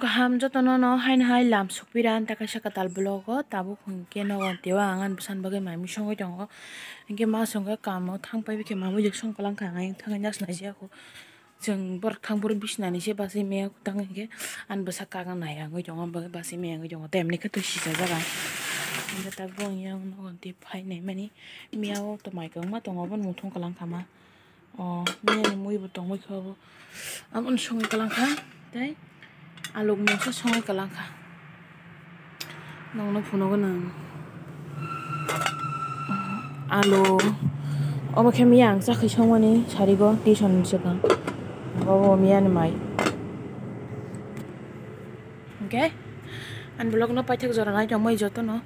ham joto no hain hai lam sukpiran taka saka tal blogo tabu khungke no tewa angan busan bagai mami songo jongo ingke ma songo kamo thangpai bike mamu jek song kalang kangai thangai jas nai aku jeng bor thangbor bisnani se basi me tang ingke an basa kagang nai angoi jongo bagai basi me angoi jongo temni ke tu sisa jaga ingke ta bong yang no ti phai nei mani miao to mai kang ma tongo bon muthong kalang kama o me ni mui bu tongoi khabo amon songo kalang kha dai aluk mongso songai kalang kha nong phuno nang alu omo khe miyang chakhai songmani sarigo tuition sikang bobo miyan mai okay an blog no paithak jora nai jomoi joto no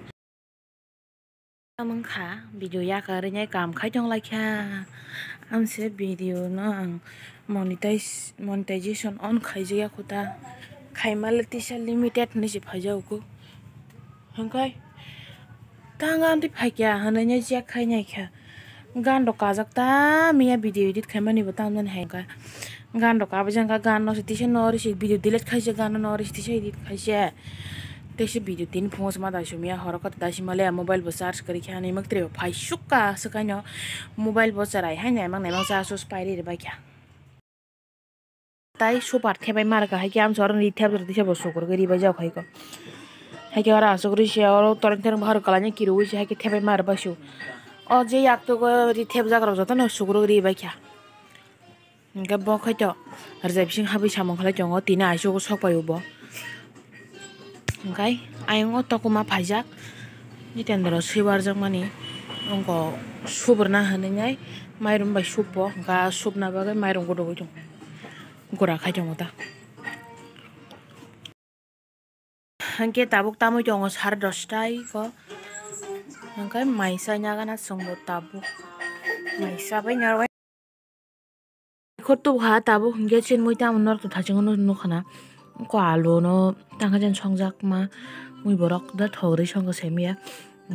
amang kha video ya kare nyai kam khai jong laikha amse video no ang monetization on khaijaya khuta khaimal tisa limited ni je phajau ko hangkai tangan ti phaikya hananya je khai nyai kha gan do kajak ta miya video edit khaimani bo tamjan hangka gan do kabjang ka gan no tisa no ri video delete khaije gan no ri tisa edit khaije tese video tin phos ma dai sumia horokat dai simale mobile bo charge kari khani maktre phai sukka sakaino mobile bo charai hainai mang nai mang cha sus pairi re baikya tai super thebai marga hai kyam soron ri theb ri theb sokor gari ba jaw khai ko hai ke ara sokri se oro toreng tereng bahar kalanya kiru se hai ke thebai mar basu o je yak to go ri theb jagra joto no sokor ri baikya ingka bo khai to rjai bising habi samong khala jongo tina aiso go sokpai bo ingkai ayong tokuma phaijak nitendro sibar jangmani ongko subrna hanenai mairum bai supo ga subna bagai mairum godo gojong gora khai jongo ta hangke tabuk tamo jongo 10:30 tai ko hangkai maisa nyagana songbo tabuk maisa bai nyarwai khotu ha tabuk hingke chin moi tam nor to thaching no khana ko alu no tanghajan songjak ma mui borok da thori song semia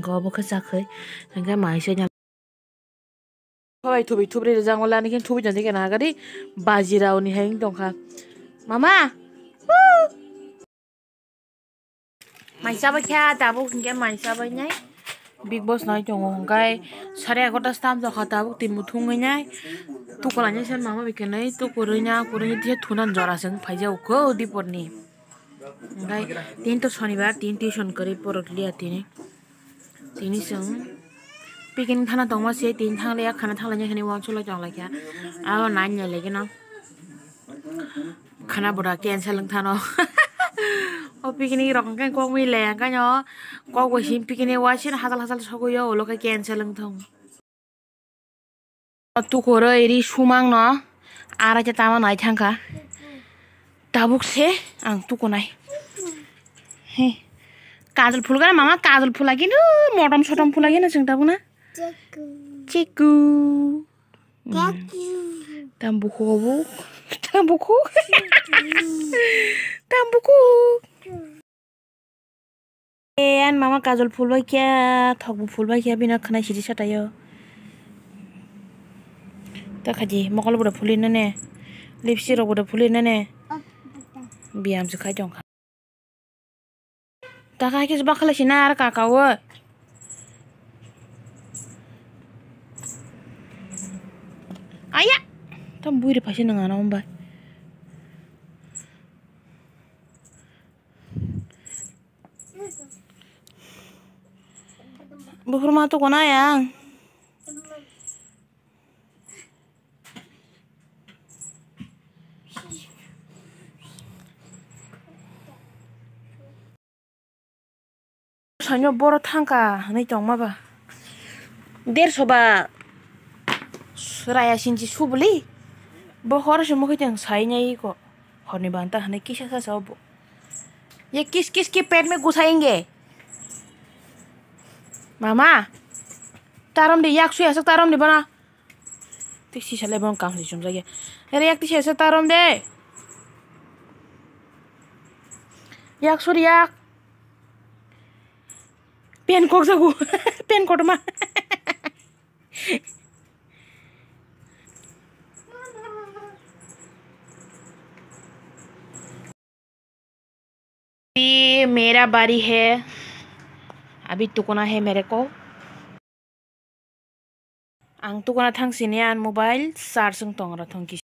go bo kha chakhai hangkai maisa nya Hoi thubi thubri jangwala ni ken thubi jandi kana gari bajirao ni hang dongkha mama maisa ba kya tabu hingke maisa ba nyai big boss nai jongo hangkai 11:30 tam jokha tabu tin muthung nyai tukola nyai san mama bikenai tukurunya dia thunan jora sing phaijau ko diporni hangkai tin to shonibar tin tuition kari porotlia tini sing pikin khana tongma se tin thangle ya khana thangla nyai khani wang chula jong laikya aro nan nyai legi no khana bora cancel thano o pikini rong kan ko mi le ka nyo ko sim pikini wa sin hasal sogo yo lo ka cancel thong tu ko re ri sumang no ara ta tama nai thangka tabuk se ang tu ko nai he kajal phul ga mama kajal phul lagi no motom sotom phul lagi na sing tabu na Ciku. Tambuku. An mama kajol phul bai kya thokbu phul bai kya bina khana siri satayo ta khaji mokol bura phulin ne lipsi ro bura phulin ne biam su khai jong ta khai ke ba khala sina ar ka kawo aya tam buire phase nanga na omba buhur ma to kona yang sanyo boro thangka nei chongma ba 150 ba raya sinji subli bo hor se mukhe jang sai nyai ko horni banta hane kisa sa sabo ये किस के पेट में घुसाएंगे मामा तारम दे याक सुया तारम दे बना तो सी साले बन काम से सुन जाए अरे याक तिसे ऐसा तारम दे याक सुर याक पेन कोक सकू पेन कोट मा मेरा बारी है अभी तुकना है मेरे को आं तुकना थांसिने आन मोबाइल चार्जिंग तंगरा थंकी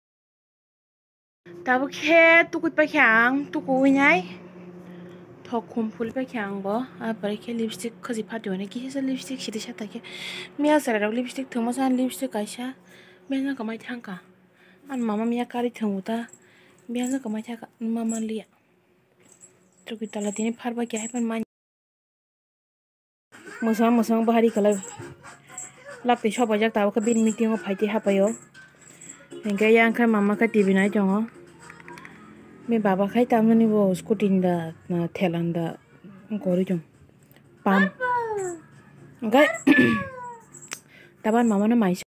ताबो खे तुकुत पाखे आं तुकुइनाय थखुम फुल पाखे आं बो आपर खे लिपस्टिक खजि फाटिवने कि से लिपस्टिक सिदि साताखे मिया सराव लिपस्टिक थमसा लिपस्टिक काइसा मेना कमाय थांका आन मामा मिया कारी थमुता मिया कमाय थाका मामा लिया तुकुतला दिने फारबा के हायपन मान मोसां बाहारि कलाय लापे सबाय जाक ताबो बिन मीटिंग फाइते हापायो हेंगे यांखा मामा का टीवी नाय दङ मे बाबा खाय तामनि बो स्कूटी दा थेलांदा गरि दं पाम ओंखाय ताबान मामा ना माइस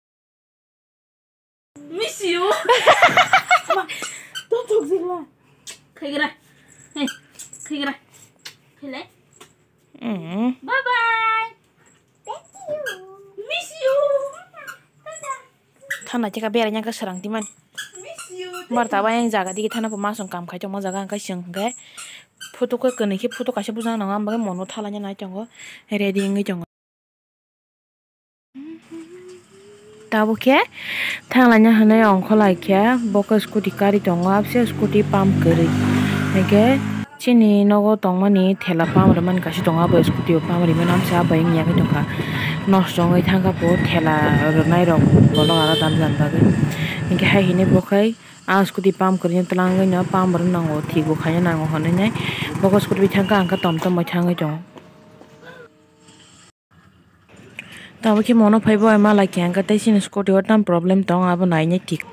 मिस यू तो जिला खैगरा खैले bye bye thank you miss you थाना चेका बेरायnya ka serang timan martaba yang jaga digi thana po masong kam khai tong jaga angka sing ge photo ko kene ki photo kaise bujang nang am mono thalanya nai tongo ready ngi tongo tabo ke thanglanya hanai ongkholai ke boka scooty kari tongo apse scooty pump kari ege chini nogo tongmani thela pam raman kasi tonga bo scooty pam ri manam sa bai ngiya ke tongka nostong oi thanga po thela ronai rok bolong ara dam jan bage inge hai hine bokai a scooty pump kari tlangai na pam ron nango thigo khaya nango honai nai boka scooty thangka angka tom tom moi thangai tong tabo ke mono phaibo mala ke angka tai sin scooty otam problem tong abo nai ne tik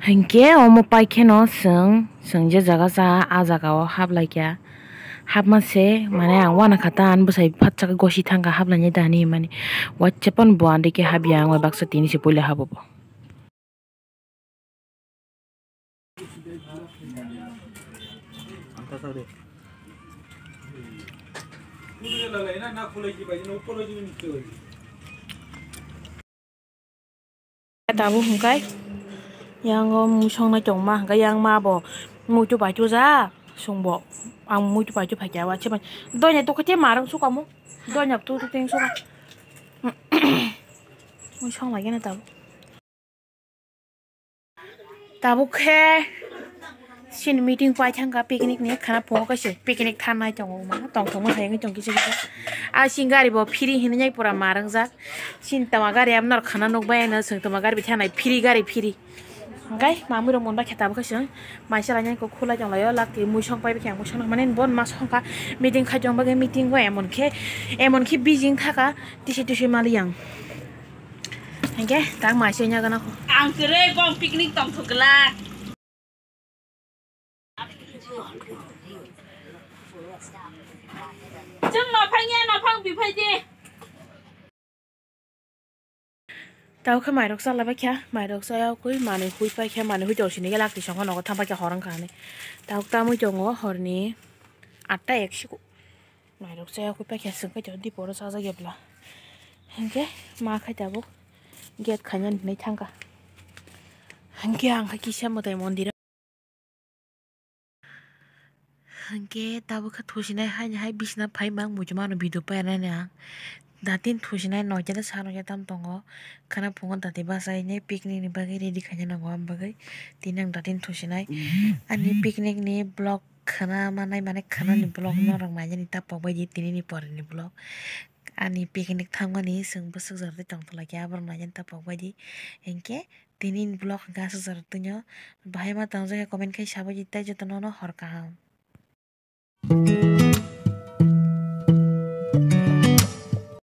hanke omo pai ke no sung je jaga sa a jaga o hablai kya habma se mane ang wana khata an busai phatcha gosi thangka hablani dani mane whatsapp on boande ke habyang wa baksa tini se pole habo tabu hungkai yang musong na chong ma hangka yang ma bo mu chu bai chu za sung bo ang mu chu bai chu phai wa cheman donya to khate marang su kamu donya tu ting su musong lagi na tabu khe sin meeting pai thangka picnic ne khana pho ka se picnic thanai chong ma tong thong ma thai ngi chong ki se a singari bo free hinai pura marang za sin tama gari amnar khana nok bai na sung tama gari thanai free gari free gai mamu rong mon ba khata ba ka sung mai sala nyai ko khula jong layo lakti musong pai ba khang musong mane bon ma song ka meeting kha jong ba ge meeting go emon khi bijing thaka tisi maliang henge tang mai se nya gana ko ang kre gong picnic tong thukla Chúng nó phanh nha, nó phanh bị phanh gì? Tao khai mày đọc sao là bác kia, mày đọc sao cuối mà này hui phải kia mà này hui chỗ xin cái lạc thì xong nó có tham gia cái họ răng cả này. Tao mới chỗ ngó họ này, ta ek xíu. Mày đọc sao cuối phải kia sừng cái chỗ đi bộ nó sao ra ghép là, hàng cái mà khai tao bốc, ghét khai nhân này thang cả, hàng cái hàng khai kia xem một tay món đi. Hangke tabu kha thusinai hai bisna phai mang mujuma no video pa na na datin thusinai no jada sa no jatam tongo khana phungon dati basai ne picnic ni bagi ready khanya na gom bagai tinang datin thusinai ani picnic ni blog khana manai mane khana ni blog no rang ma ni tap bai ji tini ni por ni blog ani picnic thangmani sung busuk jar de tong tla kya bar na jan tap bai ji hangke tini ni blog ga su jar tunyo bahai ma tang ja comment khai sabai ji tai jatano no hor kaham